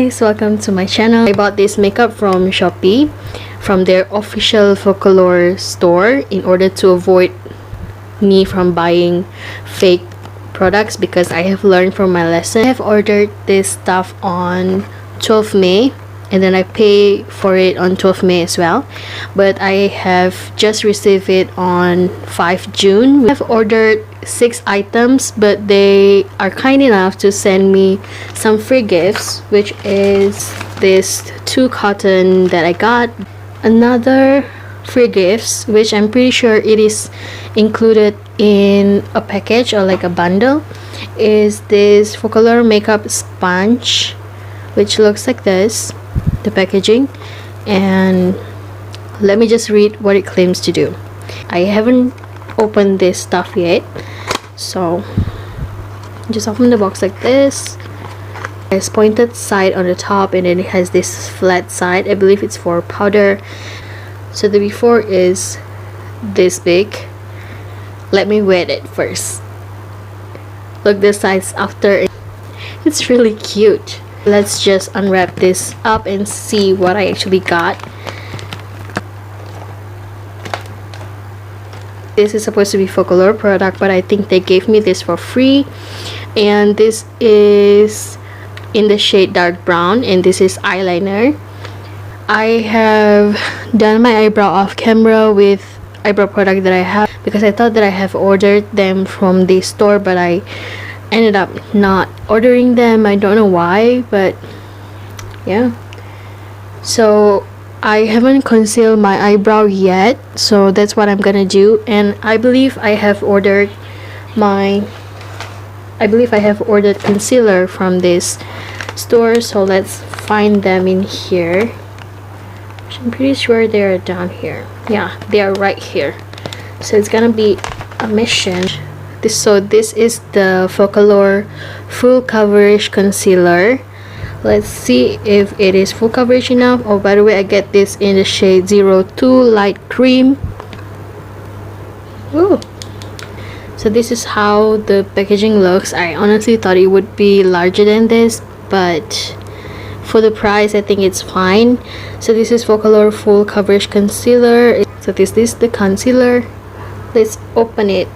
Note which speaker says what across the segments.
Speaker 1: guys, welcome to my channel. I bought this makeup from Shopee, from their official Focallure store, in order to avoid me from buying fake products, because I have learned from my lesson. I have ordered this stuff on 12 May and then I pay for it on 12 May as well, but I have just received it on 5 June. I have ordered 6 items, but they are kind enough to send me some free gifts, which is this 2 cotton that I got. Another free gifts, which I'm pretty sure it is included in a package or like a bundle, is this Focallure makeup sponge, which looks like this, the packaging. And let me just read what it claims to do. I haven't opened this stuff yet, so just open the box like this. It has pointed side on the top and then it has this flat side. I believe it's for powder. So the before is this big. Let me wet it first. Look the size after. It's really cute. Let's just unwrap this up and see what I actually got. This is supposed to be Focallure product, but I think they gave me this for free. And this is in the shade dark brown, and this is eyeliner. I have done my eyebrow off camera with eyebrow product that I have, because I thought that I have ordered them from the store, but I ended up not ordering them. I don't know why, but yeah. So I haven't concealed my eyebrow yet, so that's what I'm gonna do. And I believe I have ordered concealer from this store, so let's find them in here. I'm pretty sure they're down here. Yeah, they are right here. So it's gonna be a mission. This is the Focallure full coverage concealer. Let's see if it is full coverage enough. Oh, by the way, I get this in the shade 02 light cream. Ooh. So this is how the packaging looks. I honestly thought it would be larger than this, but for the price I think it's fine. So this is Focallure full coverage concealer. So this is the concealer. Let's open it.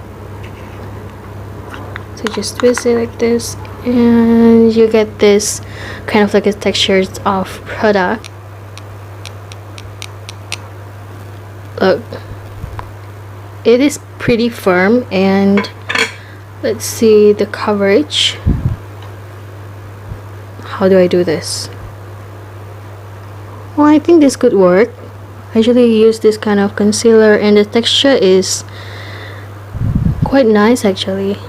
Speaker 1: So just twist it like this and you get this kind of like a texture of product. Look, it is pretty firm. And let's see the coverage. How do I do this? Well, I think this could work. I usually use this kind of concealer and the texture is quite nice actually.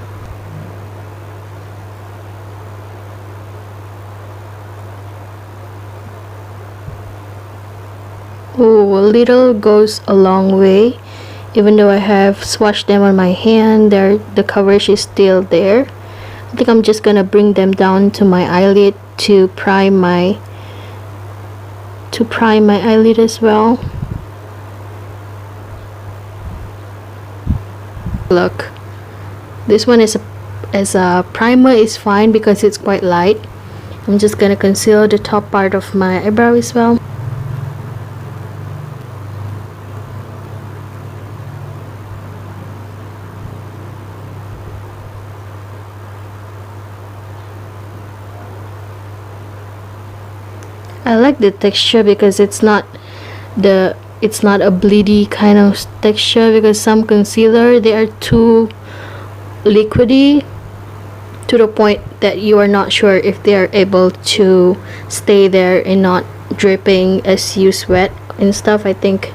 Speaker 1: Oh, a little goes a long way. Even though I have swatched them on my hand, the coverage is still there. I think I'm just gonna bring them down to my eyelid to prime my eyelid as well. Look, this one is as a primer is fine because it's quite light. I'm just gonna conceal the top part of my eyebrow as well. I like the texture because it's not a bleedy kind of texture, because some concealer, they are too liquidy to the point that you are not sure if they are able to stay there and not dripping as you sweat and stuff. I think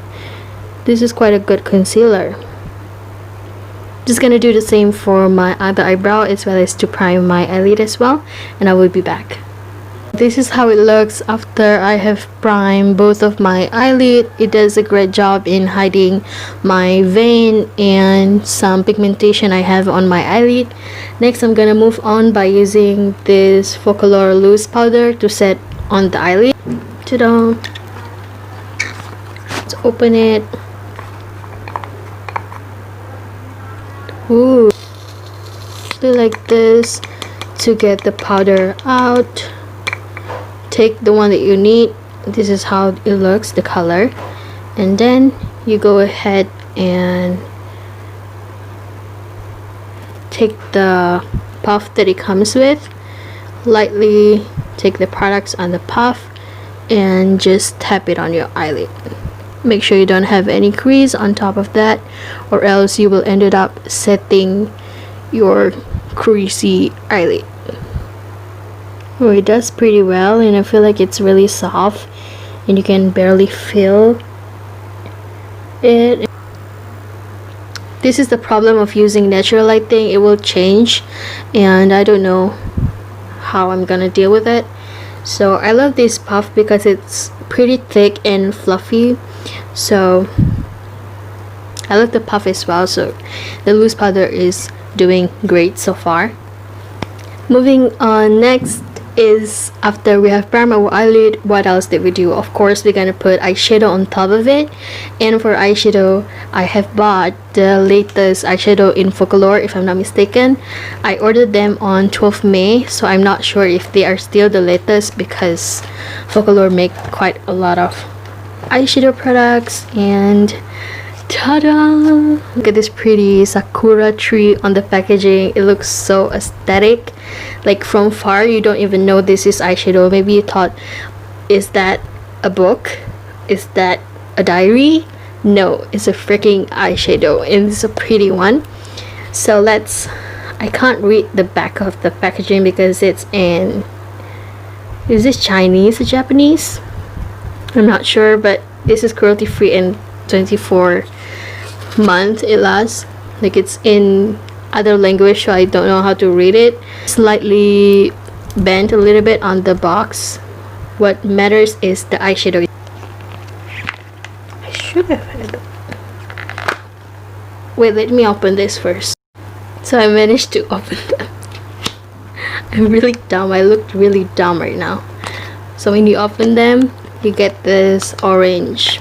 Speaker 1: this is quite a good concealer. Just gonna do the same for my other eyebrow as well as to prime my eyelid as well, and I will be back. This is how it looks after I have primed both of my eyelid. It does a great job in hiding my vein and some pigmentation I have on my eyelid. Next, I'm gonna move on by using this Focallure loose powder to set on the eyelid. Ta-da! Let's open it. Ooh, like this to get the powder out. take the one that you need. This is how it looks, the color, and then you go ahead and take the puff that it comes with, lightly take the products on the puff and just tap it on your eyelid. Make sure you don't have any crease on top of that, or else you will end up setting your creasy eyelid. Oh, it does pretty well, and I feel like it's really soft and you can barely feel it. This is the problem of using natural lighting. It will change, and I don't know how I'm gonna deal with it. So I love this puff because it's pretty thick and fluffy. So I love the puff as well. So the loose powder is doing great so far. Moving on, next is after we have primed our eyelid, what else did we do? Of course, we're gonna put eyeshadow on top of it. And for eyeshadow, I have bought the latest eyeshadow in Focallure, if I'm not mistaken. I ordered them on 12th May, so I'm not sure if they are still the latest, because Focallure make quite a lot of eyeshadow products. And ta-da! Look at this pretty sakura tree on the packaging. It looks so aesthetic. Like from far, you don't even know this is eyeshadow. Maybe you thought, is that a book? Is that a diary? No, it's a freaking eyeshadow, and it's a pretty one. So I can't read the back of the packaging because it's in, is this Chinese or Japanese? I'm not sure, but this is cruelty free and 24 months it lasts. Like, it's in other language, so I don't know how to read it. Slightly bent a little bit on the box. What matters is the eyeshadow. I should have had, wait, let me open this first. So I managed to open them. I'm really dumb. I look really dumb right now. So when you open them, you get this orange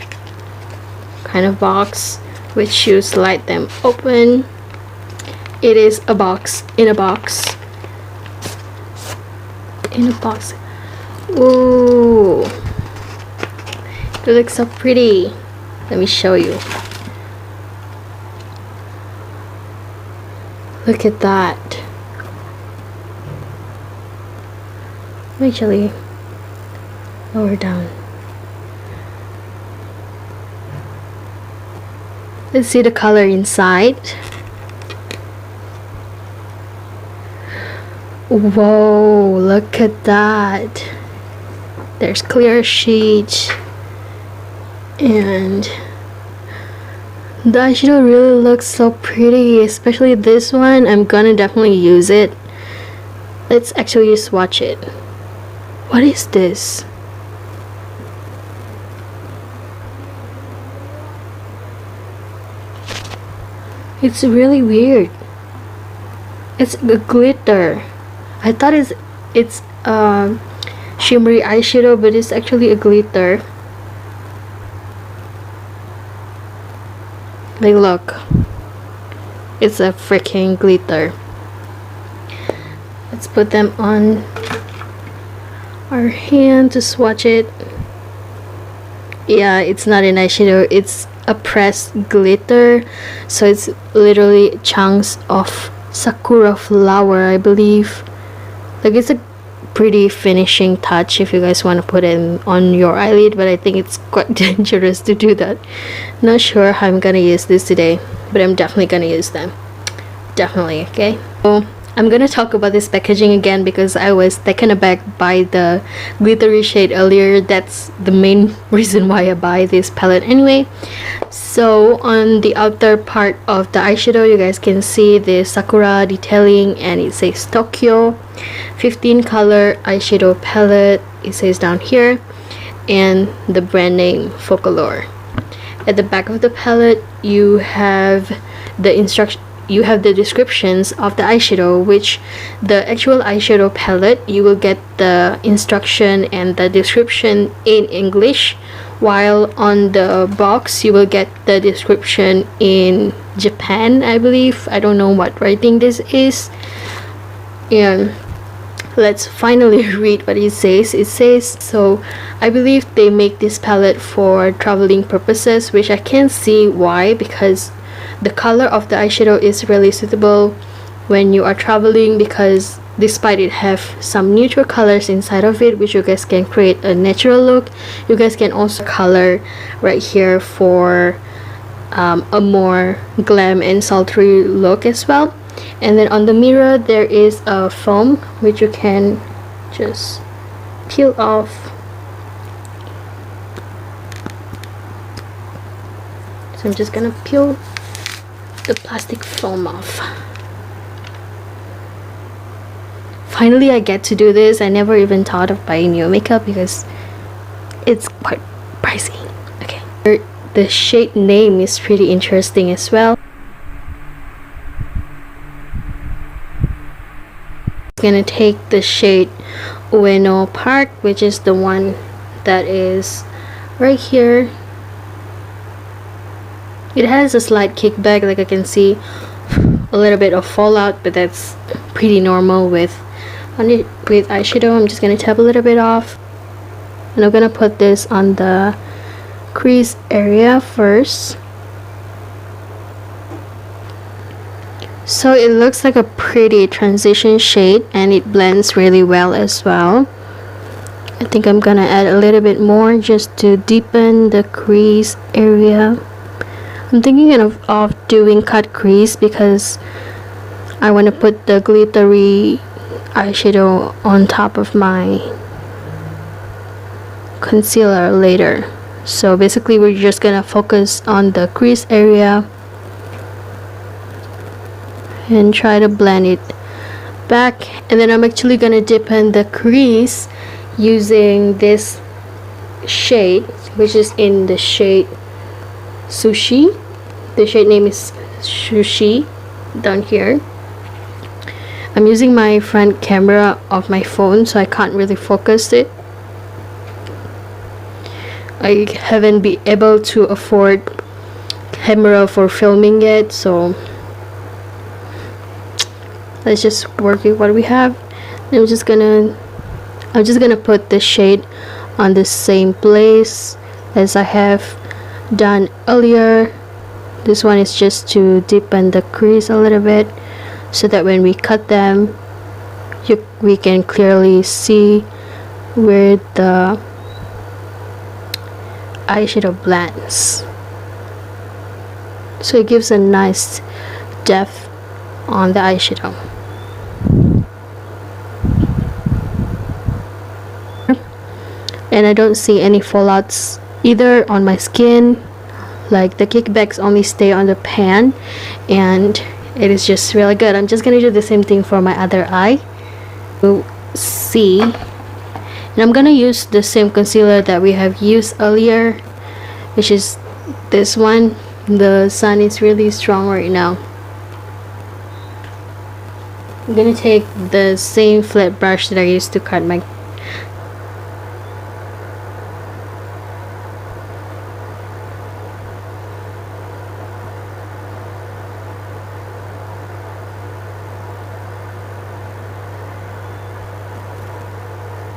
Speaker 1: kind of box, which you slide them open. It is a box in a box in a box. Ooh, it looks so pretty. Let me show you. Look at that. Actually, lower down. Let's see the color inside. Whoa, look at that. There's clear sheets, and the eyeshadow really looks so pretty, especially this one. I'm gonna definitely use it. Let's actually swatch it. What is this? It's really weird. It's a glitter. I thought it's shimmery eyeshadow, but it's actually a glitter. Like, look, it's a freaking glitter. Let's put them on our hand to swatch it. Yeah, it's not an eyeshadow, it's a pressed glitter. So it's literally chunks of sakura flower, I believe. Like, it's a pretty finishing touch if you guys want to put it on your eyelid, but I think it's quite dangerous to do that. Not sure how I'm gonna use this today, but I'm definitely gonna use them. Definitely, okay? So I'm gonna talk about this packaging again because I was taken aback by the glittery shade earlier. That's the main reason why I buy this palette anyway. So on the outer part of the eyeshadow, you guys can see the sakura detailing, and it says Tokyo 15 color eyeshadow palette. It says down here, and the brand name Focallure. At the back of the palette, you have the descriptions of the eyeshadow, which the actual eyeshadow palette, you will get the instruction and the description in English, while on the box you will get the description in Japan, I believe. I don't know what writing this is. And let's finally read what it says. It says, so I believe they make this palette for traveling purposes, which I can't see why, because the color of the eyeshadow is really suitable when you are traveling, because despite it have some neutral colors inside of it, which you guys can create a natural look, you guys can also color right here for a more glam and sultry look as well. And then on the mirror there is a foam which you can just peel off. So I'm just gonna peel the plastic foam off. Finally I get to do this. I never even thought of buying new makeup because it's quite pricey. Okay, the shade name is pretty interesting as well. I'm gonna take the shade Ueno Park, which is the one that is right here. It has a slight kickback, like I can see a little bit of fallout, but that's pretty normal with eyeshadow. I'm just gonna tap a little bit off, and I'm gonna put this on the crease area first. So it looks like a pretty transition shade, and it blends really well as well. I think I'm gonna add a little bit more just to deepen the crease area. I'm thinking of doing cut crease because I want to put the glittery eyeshadow on top of my concealer later. So basically we're just gonna focus on the crease area and try to blend it back. And then I'm actually gonna deepen the crease using this shade, which is in the shade Sushi. The shade name is Sushi down here. I'm using my front camera of my phone, so I can't really focus it. I haven't been able to afford camera for filming it, so let's just work with what we have. I'm just gonna put the shade on the same place as I have done earlier. This one is just to deepen the crease a little bit so that when we cut them we can clearly see where the eyeshadow blends. So it gives a nice depth on the eyeshadow. And I don't see any fallouts either on my skin. Like the kickbacks only stay on the pan, and it is just really good. I'm just gonna do the same thing for my other eye. We'll see. And I'm gonna use the same concealer that we have used earlier, which is this one. The sun is really strong right now. I'm gonna take the same flat brush that I used to cut my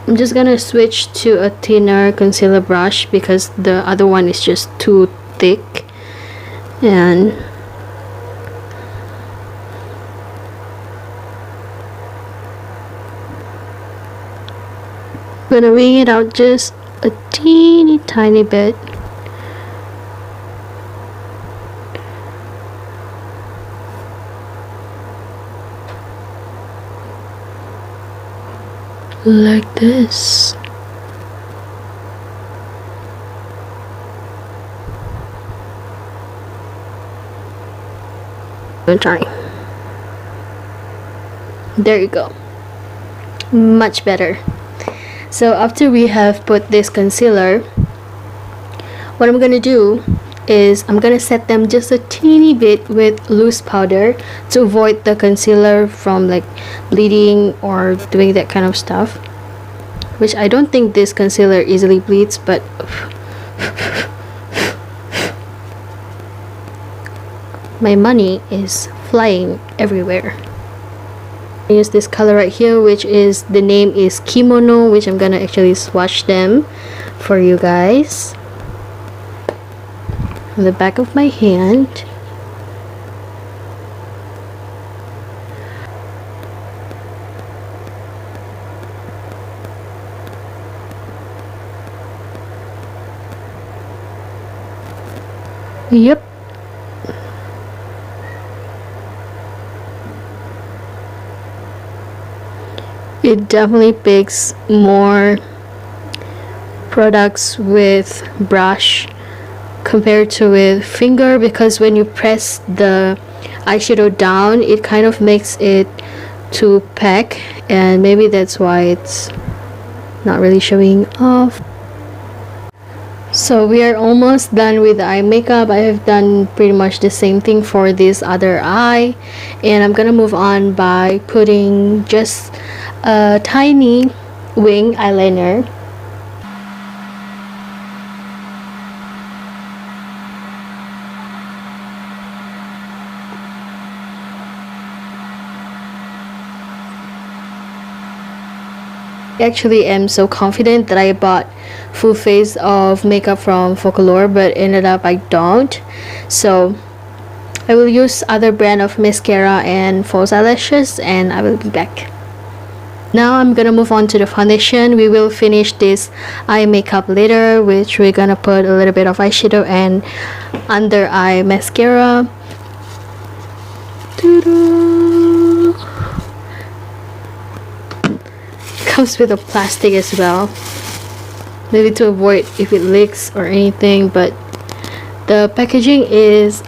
Speaker 1: I'm just gonna switch to a thinner concealer brush because the other one is just too thick, and I'm gonna wing it out just a teeny tiny bit. Like this. I'm trying. There you go. Much better. So after we have put this concealer, what I'm gonna do is I'm gonna set them just a teeny bit with loose powder to avoid the concealer from like bleeding or doing that kind of stuff, which I don't think this concealer easily bleeds, but my money is flying everywhere. use this color right here, which is, the name is Kimono, which I'm gonna actually swatch them for you guys on the back of my hand. Yep. It definitely picks more products with brush compared to with finger, because when you press the eyeshadow down, it kind of makes it to pack, and maybe that's why it's not really showing off. So we are almost done with the eye makeup. I have done pretty much the same thing for this other eye, and I'm gonna move on by putting just a tiny wing eyeliner. I actually am so confident that I bought full face of makeup from Focallure, but ended up I don't. So I will use other brand of mascara and false eyelashes, and I will be back. Now I'm gonna move on to the foundation. We will finish this eye makeup later, which we're gonna put a little bit of eyeshadow and under eye mascara. Comes with a plastic as well, maybe to avoid if it leaks or anything, but the packaging is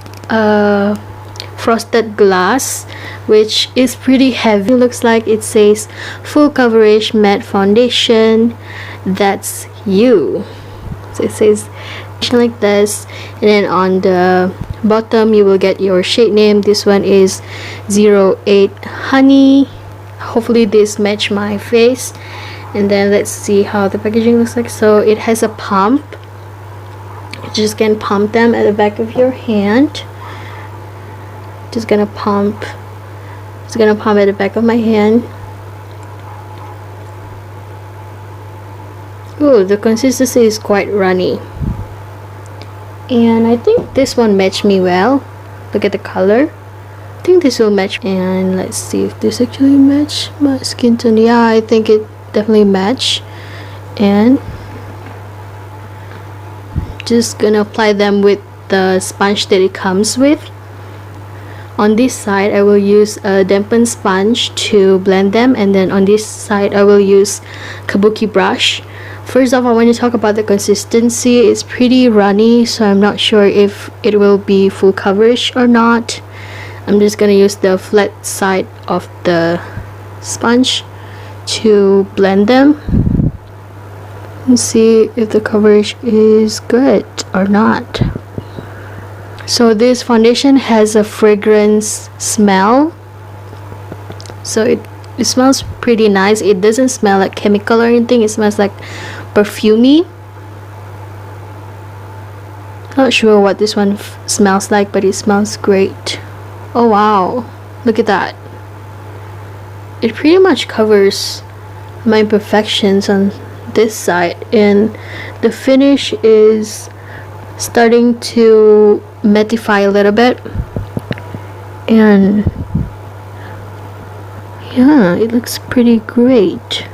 Speaker 1: frosted glass, which is pretty heavy. It looks like it says full coverage matte foundation, that's you. So it says like this, and then on the bottom you will get your shade name. This one is 08 Honey. Hopefully this match my face. And then let's see how the packaging looks like. So it has a pump. You just can pump them at the back of your hand. Just gonna pump. Just gonna pump at the back of my hand. Oh, the consistency is quite runny, and I think this one matched me well. Look at the color. I think this will match, and let's see if this actually match my skin tone. Yeah, I think it definitely match. And just gonna apply them with the sponge that it comes with. On this side I will use a dampened sponge to blend them, and then on this side I will use kabuki brush. First off, I want to talk about the consistency. It's pretty runny, so I'm not sure if it will be full coverage or not. I'm just gonna use the flat side of the sponge to blend them and see if the coverage is good or not. So this foundation has a fragrance smell, so it smells pretty nice. It doesn't smell like chemical or anything. It smells like perfumey. Not sure what this one smells like, but it smells great. Oh wow, look at that. It pretty much covers my imperfections on this side, and the finish is starting to mattify a little bit, and yeah, it looks pretty great.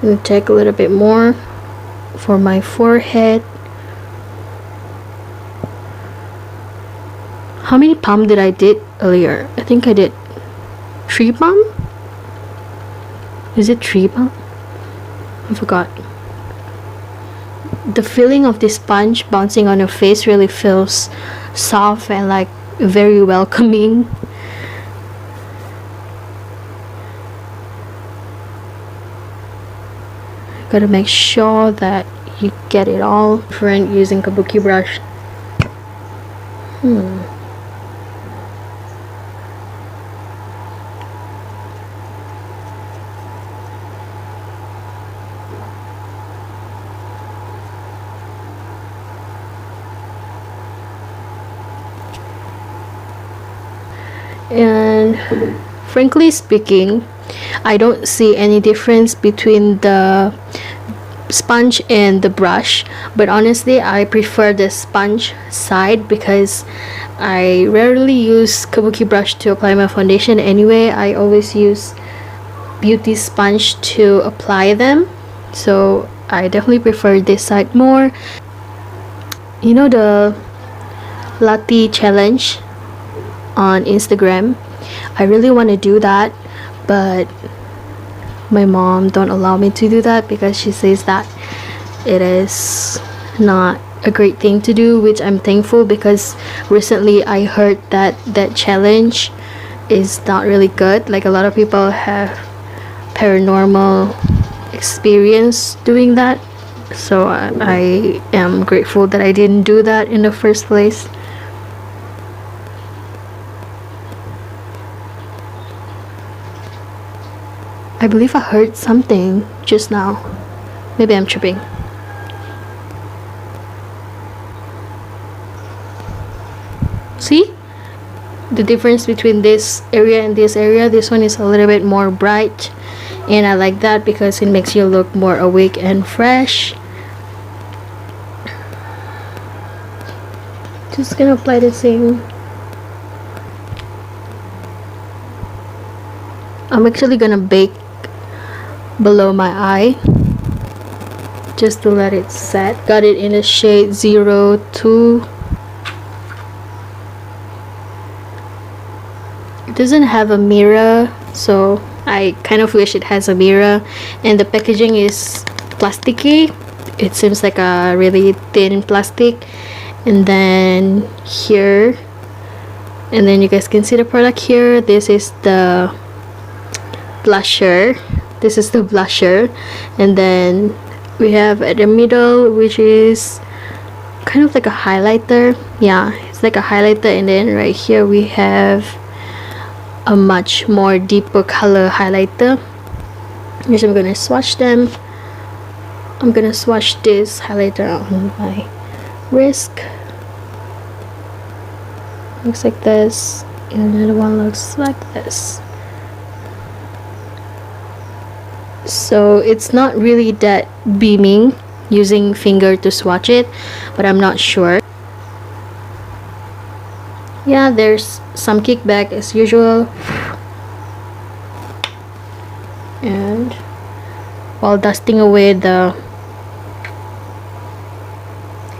Speaker 1: Gonna take a little bit more for my forehead. How many pump did I did earlier? I think I did 3 pump. Is it 3 pump? I forgot. The feeling of this sponge bouncing on your face really feels soft and like very welcoming. Gotta make sure that you get it all different using kabuki brush. And frankly speaking, I don't see any difference between the sponge and the brush, but honestly I prefer the sponge side because I rarely use kabuki brush to apply my foundation anyway. I always use beauty sponge to apply them, so I definitely prefer this side more. You know the latte challenge on Instagram? I really want to do that, but my mom don't allow me to do that because she says that it is not a great thing to do, which I'm thankful because recently I heard that that challenge is not really good. Like a lot of people have paranormal experience doing that, so I am grateful that I didn't do that in the first place. I believe I heard something just now. Maybe I'm tripping. See? The difference between this area and this area. This one is a little bit more bright, and I like that because it makes you look more awake and fresh. Just gonna apply the same. I'm actually gonna bake below my eye just to let it set. Got it in the shade 02. It doesn't have a mirror, so I kind of wish it has a mirror. And the packaging is plasticky. It seems like a really thin plastic. And then here, and then you guys can see the product here. This is the blusher. This is the blusher, and then we have at the middle, which is kind of like a highlighter. Yeah, it's like a highlighter, and then right here we have a much more deeper color highlighter. Just I'm gonna swatch them. I'm gonna swatch this highlighter on my wrist. Looks like this, and the other one looks like this. So it's not really that beaming using finger to swatch it, but I'm not sure. Yeah, there's some kickback as usual. And while dusting away the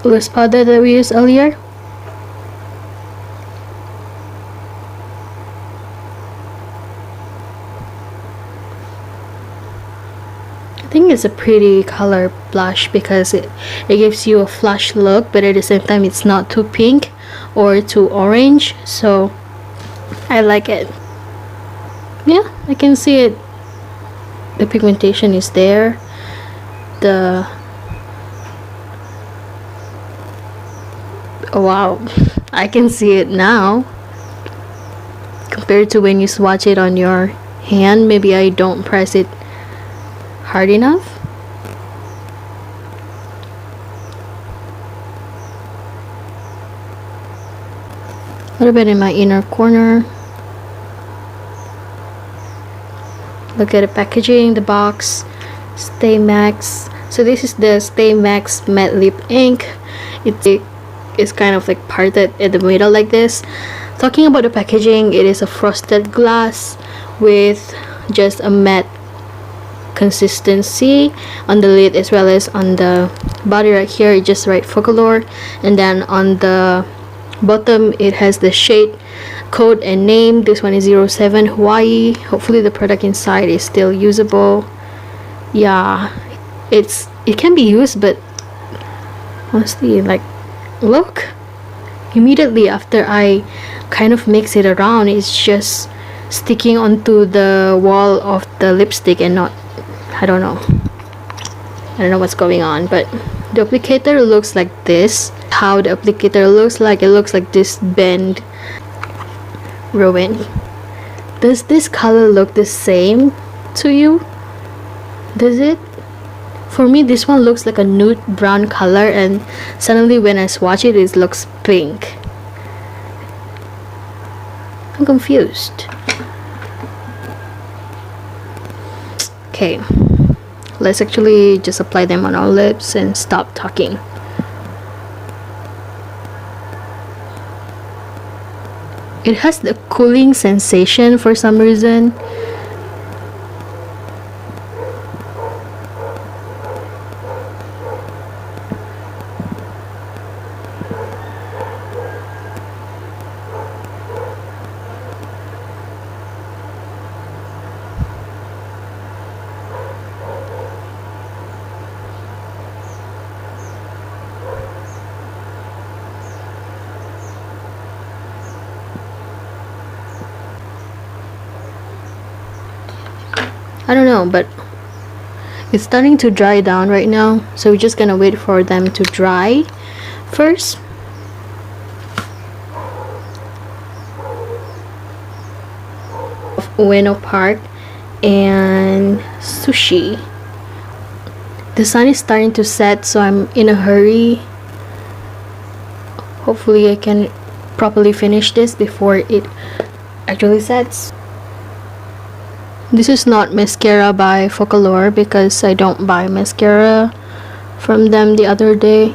Speaker 1: loose powder that we used earlier, I think it's a pretty color blush because it gives you a flush look, but at the same time it's not too pink or too orange, so I like it. Yeah, I can see it. The pigmentation is there. Oh wow, I can see it now compared to when you swatch it on your hand. Maybe I don't press it hard enough. A little bit in my inner corner. Look at the packaging, the box. Stay Max. So this is the Stay Max matte lip ink. It is kind of like parted at the middle like this. Talking about the packaging, it is a frosted glass with just a matte consistency on the lid as well as on the body. Right here it just write Focallure, and then on the bottom it has the shade code and name. This one is 07 Hawaii. Hopefully the product inside is still usable. Yeah, it can be used, but honestly, like, look, immediately after I kind of mix it around, it's just sticking onto the wall of the lipstick and not, I don't know what's going on. But the applicator looks like this. How the applicator looks like, it looks like this bend. Rowan, does this color look the same to you? Does it? For me, this one looks like a nude brown color, and suddenly when I swatch it, it looks pink. I'm confused. Okay, let's actually just apply them on our lips and stop talking. It has the cooling sensation for some reason. I don't know, but it's starting to dry down right now, so we're just gonna wait for them to dry first. Ueno Park and Sushi. The sun is starting to set, so I'm in a hurry. Hopefully I can properly finish this before it actually sets. This is not mascara by Focallure because I don't buy mascara from them the other day.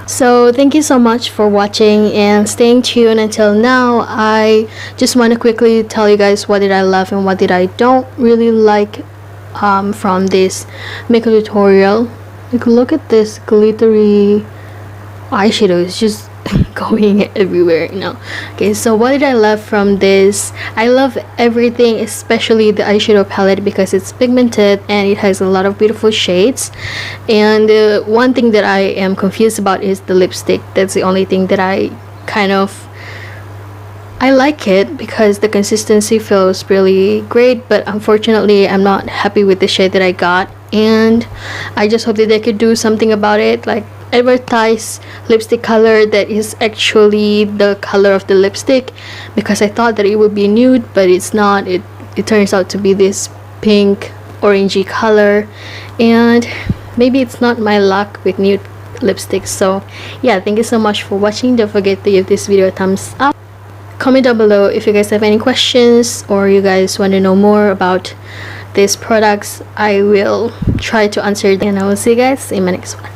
Speaker 1: So thank you so much for watching and staying tuned until now. I just want to quickly tell you guys what did I love and what did I don't really like from this makeup tutorial. Like, look at this glittery eyeshadow. It's just going everywhere right now. Okay, so what did I love from this? I love everything, especially the eyeshadow palette, because it's pigmented and it has a lot of beautiful shades. And one thing that I am confused about is the lipstick. That's the only thing that I like it because the consistency feels really great, but unfortunately I'm not happy with the shade that I got, and I just hope that they could do something about it, like advertise lipstick color that is actually the color of the lipstick, because I thought that it would be nude, but it's not. It turns out to be this pink orangey color, and maybe it's not my luck with nude lipsticks. So yeah, thank you so much for watching. Don't forget to give this video a thumbs up. Comment down below if you guys have any questions or you guys want to know more about these products. I will try to answer them, and I will see you guys in my next one.